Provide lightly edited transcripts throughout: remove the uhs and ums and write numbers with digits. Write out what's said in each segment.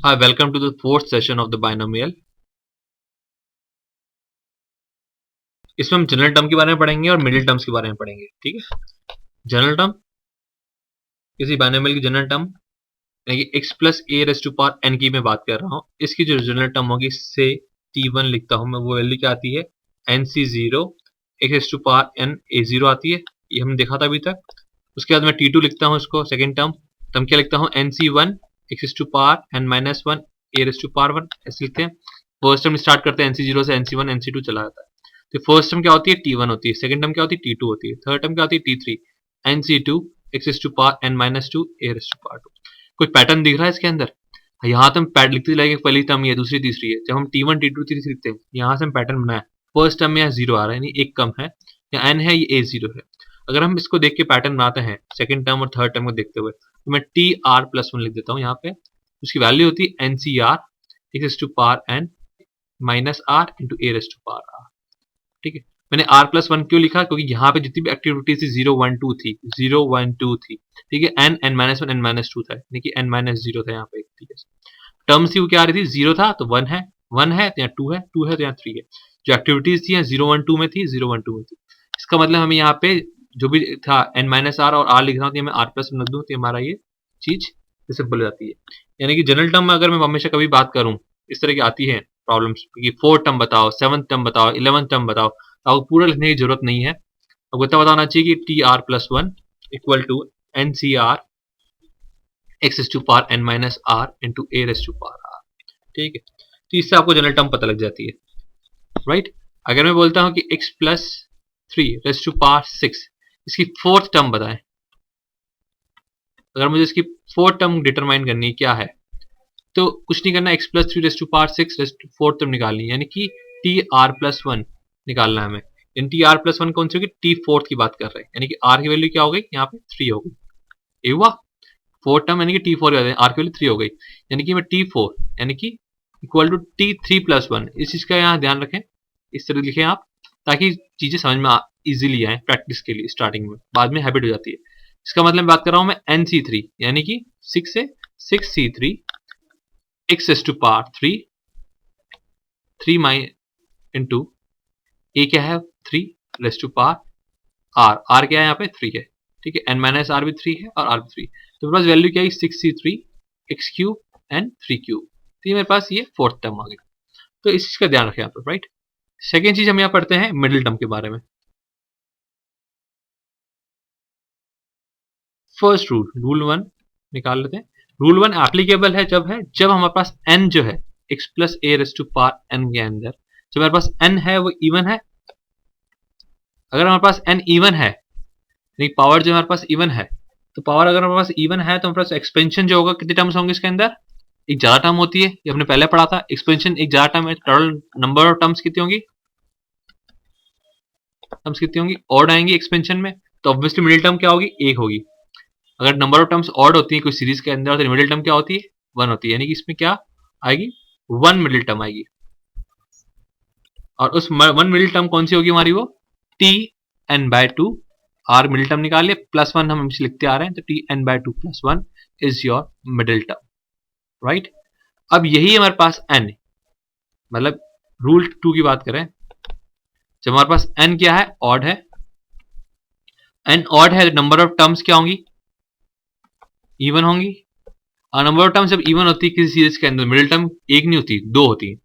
Hi, welcome to the fourth session of the binomial. इसमें हम general term के बारे में पढ़ेंगे और मिडिल टर्म्स के बारे में पढ़ेंगे. ठीक है. जनरल टर्म, किसी बाइनोमियल की जनरल टर्म यानी कि x plus a raise to power n की मैं बात कर रहा हूँ. इसकी जो जनरल टर्म होगी से t1 लिखता हूँ मैं, वो वैल्यू क्या आती है nc0 x raise to power n a0 आती है. ये हमने देखा था अभी तक. उसके बाद मैं t2 लिखता हूँ इसको सेकेंड टर्म क्या लिखता हूँ nc1 x raise to power n minus 1 a raise to power 1 ऐसे लिखते हैं. फर्स्ट टर्म स्टार्ट करते हैं nc0 से nc1 nc2 चला जाता है. तो फर्स्ट टर्म क्या होती है t1 होती है, सेकंड टर्म क्या होती है t2 होती है, थर्ड टर्म क्या होती है t3 nc2 x raise to power n minus 2 a raise to power 2. कोई पैटर्न दिख रहा है इसके अंदर? यहाँ तो हम पैड लिखते जाएंगे, पहली टर्म ये, दूसरी तीसरी है. जब हम t1 t2 t3 लिखते हैं, यहाँ से हम पैटर्न बनाए. फर्स्ट टर्म में यहाँ जीरो आ रहा है, यानी एक कम है, यहाँ n है, ये a0 है. अगर हम इसको देख के पैटर्न बनाते हैं सेकंड टर्म और थर्ड टर्म को देखते हुए, तो मैं tr+1 लिख देता हूँ यहाँ पे. उसकी वैल्यू होती है ncr x raise to power n minus r into a raise to power r. ठीक है. मैंने r+1 क्यों लिखा? क्योंकि यहाँ पे जितनी भी एक्टिविटी थी 0 1 2 थी, 0 1 2 थी. ठीक है. n माइनस 1 n माइनस 2 था, यानी कि n माइनस 0 था यहाँ पे. ठीक है. टर्म्स थी वो क्या आ रही थी, 0 था तो 1 है, 1 है तो यहाँ 2 है, 2 है तो यहाँ 3 है. जो एक्टिविटीज थी यहाँ 0 1 2 में थी, 0 1 2 में थी. इसका मतलब हमें यहाँ पे जो भी था n माइनस आर और r लिख रहा हूँ, मैं r+1 लिख दूँ तो हमारा ये चीज सिंपल हो जाती है. यानी कि जनरल टर्म में अगर मैं हमेशा कभी बात करूँ, इस तरह की आती है प्रॉब्लम्स कि 4th टर्म बताओ, 7th टर्म बताओ, 11th टर्म बताओ, तो आपको पूरा लिखने की जरूरत नहीं है. आपको इतना बताना चाहिए कि tr+1 equal to ncr x raise to power n minus r into a raise to power r. ठीक है. तो इससे आपको जनरल टर्म पता लग जाती है, राइट. अगर मैं बोलता हूँ कि x plus 3 raise to power 6, इसकी फोर्थ टर्म बताएं. अगर मुझे इसकी फोर्थ टर्म डिटरमाइन करनी है क्या है, तो कुछ नहीं करना, x plus 3 raise to power 6 raise to fourth term निकालनी है, यानी कि tr+1 निकालना है हमें. इन tr+1 कौन सी होगी, t फोर्थ की बात कर रहे हैं, यानी कि r की वैल्यू क्या हो गई यहाँ पे 3 हो गई. ये हुआ फोर्थ टर्म, यानी कि t4 r की वैल्यू 3 हो गई, यानी कि मैं t4 यानी कि इक्वल टू t3+1. इस चीज का यहाँ ध्यान रखें, इस तरह लिखें आप, ताकि चीजें समझ में इजीली आए प्रैक्टिस के लिए. स्टार्टिंग में, बाद में हैबिट हो जाती है. इसका मतलब बात कर रहा हूं मैं nc3, यानी कि 6 से 6c3 x raise to power 3 माइ इंटू ए क्या है 3 रेस टू पावर r क्या है यहाँ पे 3 है. ठीक है. n माइनस r भी 3 है और r भी 3. तो मेरे पास वैल्यू क्या है 6c3 x³ एंड 3³. तो ये मेरे पास ये फोर्थ टर्म आ गई. तो इस चीज का ध्यान रखें यहाँ पर, राइट. सेकेंड चीज हम यहाँ पढ़ते हैं मिडिल टर्म के बारे में. फर्स्ट रूल 1 निकाल लेते हैं. रूल 1 एप्लीकेबल है जब हमारे पास n जो है x plus a raise to power n के अंदर, जब हमारे पास n है वो इवन है. अगर हमारे पास n इवन है, पावर जो हमारे पास इवन है, तो पावर अगर हमारे पास इवन है तो हमारे पास एक्सपेंशन जो होगा, कितने टर्म्स होंगे इसके अंदर, एक ज्यादा टर्म होती है. ये हमने पहले पढ़ा था, एक्सपेंशन एक ज्यादा टर्म है. टोटल नंबर ऑफ टर्म्स कितनी होंगी, ऑड आएंगी एक्सपेंशन में. तो ऑब्वियसली मिडिल टर्म क्या होगी, एक होगी. अगर नंबर ऑफ टर्म्स ऑड होती है कोई सीरीज के अंदर, तो मिडिल टर्म क्या होती है, 1 होती है. यानी कि इसमें क्या आएगी, 1 मिडिल टर्म आएगी. और उस 1 मिडिल टर्म कौन सी होगी हमारी, वो tn/2. r मिडिल टर्म निकाल लिया, +1 हम हमेशा लिखते आ रहे हैं, तो tn/2 + 1 is your middle term, right. अब यही हमारे पास n, मतलब रूल 2 की बात करें, जब हमारे पास n क्या है, ऑड है. n ऑड है, नंबर ऑफ टर्म्स क्या होंगी, इवन होंगी. और नंबर ऑफ टर्म्स जब इवन होती है किसी सीरीज के अंदर, मिडिल टर्म एक नहीं होती, 2 होती है.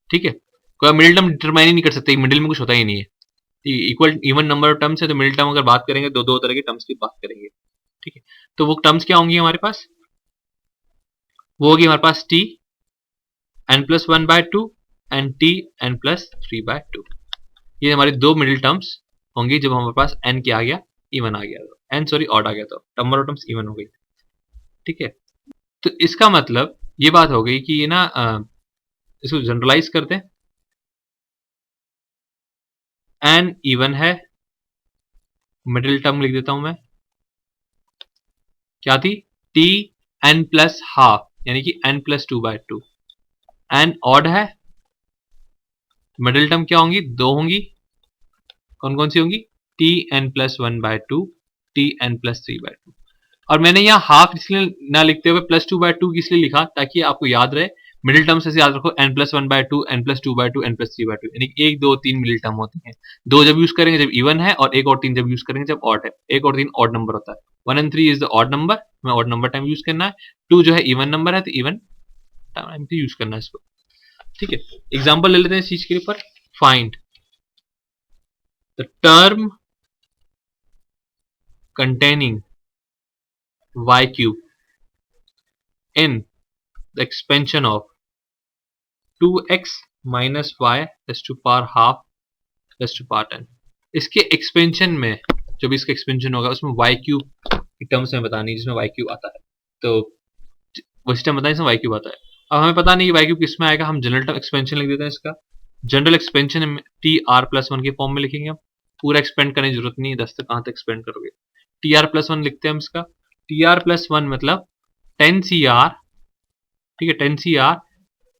ठीक है. कोई मिडिल टर्म डिटरमाइन ही नहीं कर सकते, मिडिल में कुछ होता ही नहीं है. Equal even number of terms है, तो मिडिल टर्म अगर बात करेंगे तो दो तरह के टर्म्स की बात करेंगे. ठीक है. तो वो टर्म्स क्या होंगी हमारे पास, वो होगी हमारे पास tn+1/2 एंड tn+3/2. ये हमारी दो मिडिल टर्म्स होंगी जब हमारे पास n क्या आ गया, इवन आ गया, ऑड आ गया, तो नंबर ऑफ टर्म्स इवन हो गई. ठीक है. तो इसका मतलब ये बात हो गई कि ये ना, इसको जनरलाइज करते हैं. n इवन है, मिडिल टर्म लिख देता हूं मैं, क्या थी, tn+12, यानी कि n+2/2. n ऑड है, मिडिल टर्म क्या होंगी, 2 होंगी. कौन कौन सी होंगी, tn+1/2 tn+3/2. और मैंने यहाँ हाफ इसलिए ना लिखते हुए +2/2 इसलिए लिखा ताकि आपको याद रहे। मिडिल टर्म्स ऐसे याद रखो n+1/2 n+2/2 n+3/2, यानी 1 2 3 मिडिल टर्म होती हैं। 2 जब यूज करेंगे जब इवन है, और 1 और 3 जब यूज करेंगे जब ऑड है। 1 और 3 ऑड नंबर होता है। 1 and 3 is the odd number, हमें ऑड नंबर टाइम यूज करना है। 2 जो है इवन नंबर है तो इवन टाइम पे यूज करना है इसको। ठीक है, एग्जाम्पल ले लेते हैं इस चीज के ऊपर। Find the term containing y cube in the expansion of 2x minus y raised to power half raised to power 10। इसके एक्सपेंशन में जो भी इसका एक्सपेंशन होगा उसमें y क्यूब की टर्म्स में बतानी है, जिसमें y क्यूब आता है। तो वही टर्म बताएं जिसमें y क्यूब आता है। अब हमें पता नहीं कि y क्यूब किस में आएगा, हम जनरल टर्म एक्सपेंशन लिख देते हैं। इसका जनरल एक्सपेंशन में TR+1 के फॉर्म में लिखेंगे हम। पूरा एक्सपेंड करने की जरूरत नहीं है, 10 तक कहाँ तक एक्सपेंड करोगे। TR+1 लिखते हैं हम इसका। TR+1 मतलब 10CR, ठीक है, 10CR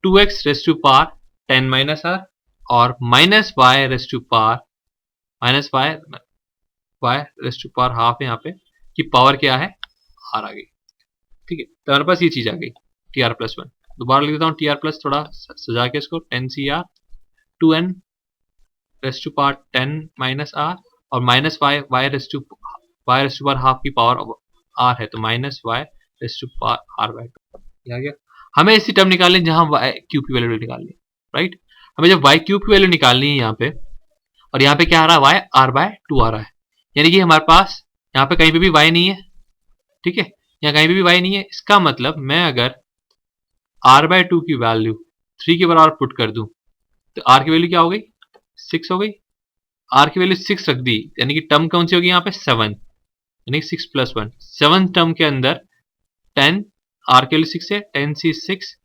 2x raised to power 10 minus r और minus y raised to power minus y raised to power half है यहाँ पे, कि पावर क्या है r आ गई। ठीक है, तो हमारे पास ये चीज आ गई TR+1। दोबारा लिख देता हूँ TR+, थोड़ा सजा के इसको, 10CR 2n raised to power 10 minus r और minus y raised to power half की पावर r है, तो minus y raised to power r/2 आ गया। हमें ऐसी टर्म निकालनी है जहां y क्यूब की वैल्यू निकालनी है, राइट। हमें जब y क्यूब की वैल्यू निकालनी है यहाँ पे, और यहाँ पे क्या आ रहा है, y r/2 आ रहा है, यानी कि हमारे पास यहाँ पे कहीं पे भी y नहीं है। ठीक है, यहाँ कहीं पे भी y नहीं है। इसका मतलब मैं अगर r/2 की वैल्यू 3 के बराबर पुट कर दूं तो r की वैल्यू क्या हो गई, 6 हो गई। r की वैल्यू 6 रख दी, यानी कि टर्म कौन सी होगी यहाँ पे, 7, यानी 6 + 1। 7 टर्म के अंदर 10, r के लिए 6 है, 10c6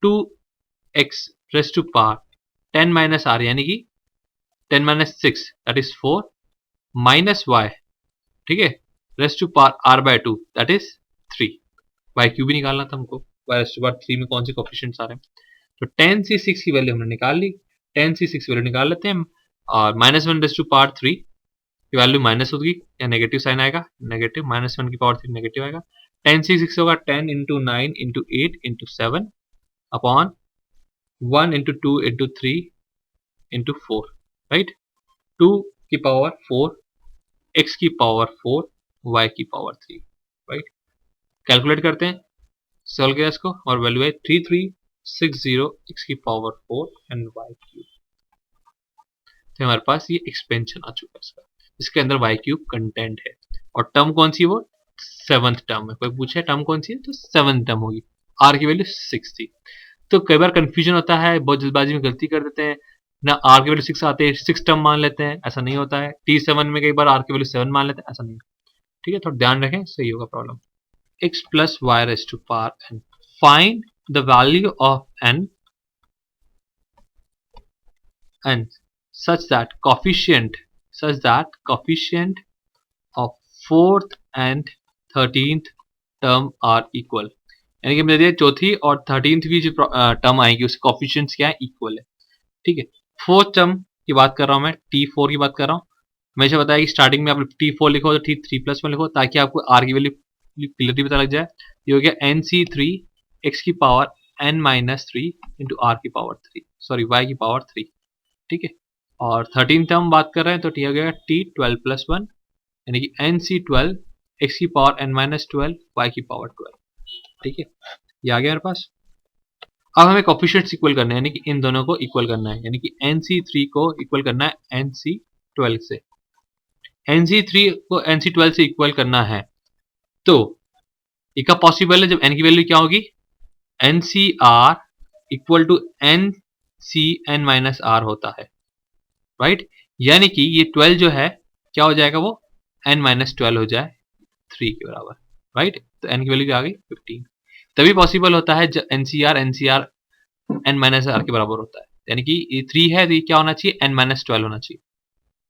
2x raised to power 10 minus r, यानी कि 10 minus 6 that is 4 minus y, ठीक है, raised to power r/2 that is 3। y cube भी निकालना था हमको, y रेस्ट टू पावर 3 में कौन से कोएफिशिएंट्स आ रहे हैं। तो 10c6 की वैल्यू हमने निकाल ली, 10c6 वैल्यू निकाल लेते हैं, और -1 रेस्ट टू पावर 3 की वैल्यू माइनस होगी या नेगेटिव साइन आएगा, नेगेटिव, -1 की पावर 3 नेगेटिव आएगा। 10c6 होगा 10 × 9 × 8 × 7 अपॉन 1 × 2 × 3 × 4, राइट। 2 की पावर 4, x की पावर 4, y की पावर 3, राइट। कैलकुलेट करते हैं, सॉल्व किया इसको, और वैल्यू है 3360 x की पावर 4 एंड y क्यूब। तो हमारे पास ये एक्सपेंशन आ चुका है इसका, इसके अंदर y क्यूब कंटेंट है। और टर्म कौन सी है, वो 7th टर्म है। कोई पूछे टर्म कौन सी है, तो 7th टर्म होगी। r की वैल्यू 6 थी। तो कई बार कंफ्यूजन होता है, बहुत जल्दबाजी में गलती कर देते हैं ना, r की वैल्यू 6 आते हैं 6 टर्म मान लेते हैं, ऐसा नहीं होता है। T7 में कई बार r की वैल्यू 7 मान लेते हैं, ऐसा नहीं। ठीक है, थोड़ा ध्यान रखें, सही होगा problem. x plus y raised to power n, find the value of n such that coefficient of 4th and 13th term are equal। यानी कि मेरे चौथी और 13th की जो टर्म आएगी उसके कोएफिशिएंट्स क्या है, इक्वल है। ठीक है, 4th टर्म की बात कर रहा हूं मैं, T4 की बात कर रहा हूं। हमेशा बताया कि स्टार्टिंग में आप T4 लिखो तो T3+1 लिखो, ताकि आपको r की वैल्यू क्लियरली पता लग जाए। ये हो गया NC3 x की पावर n-3 इंटू r की पावर 3, सॉरी y की पावर 3। ठीक है, और 13 टर्म बात कर रहे हैं तो हो गया T12+1, यानी कि NC12 x की पावर n-12 y की पावर 12। ठीक है, ये आ गया हमारे पास। अब हमें कोएफिशिएंट्स इक्वल करना है, यानी कि इन दोनों को इक्वल करना है, यानी कि NC3 को इक्वल करना है NC12 से। NC3 को NC12 से इक्वल करना है तो ये कब पॉसिबल है, जब n की वैल्यू क्या होगी, NCR इक्वल टू NCn-r होता है, राइट। यानी कि ये 12 जो है क्या हो जाएगा, वो n-12 हो जाए 3 के बराबर, राइट। तो n की वैल्यू क्या आ गई, 15। तभी पॉसिबल होता है जब NCR n-r के बराबर होता है, यानी कि ये 3 है तो ये क्या होना चाहिए, n-12 होना चाहिए।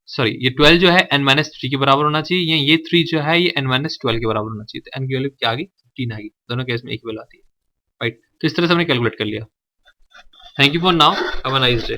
सॉरी, ये 12 जो है n-3 के बराबर होना चाहिए, या ये 3 जो है ये n-12 के बराबर होना चाहिए। तो n की वैल्यू क्या आ गई, 15 आ गई। दोनों केस में इक्वल आती है, राइट। तो इस तरह से हमने कैलकुलेट कर लिया। Thank you for now, have a nice day.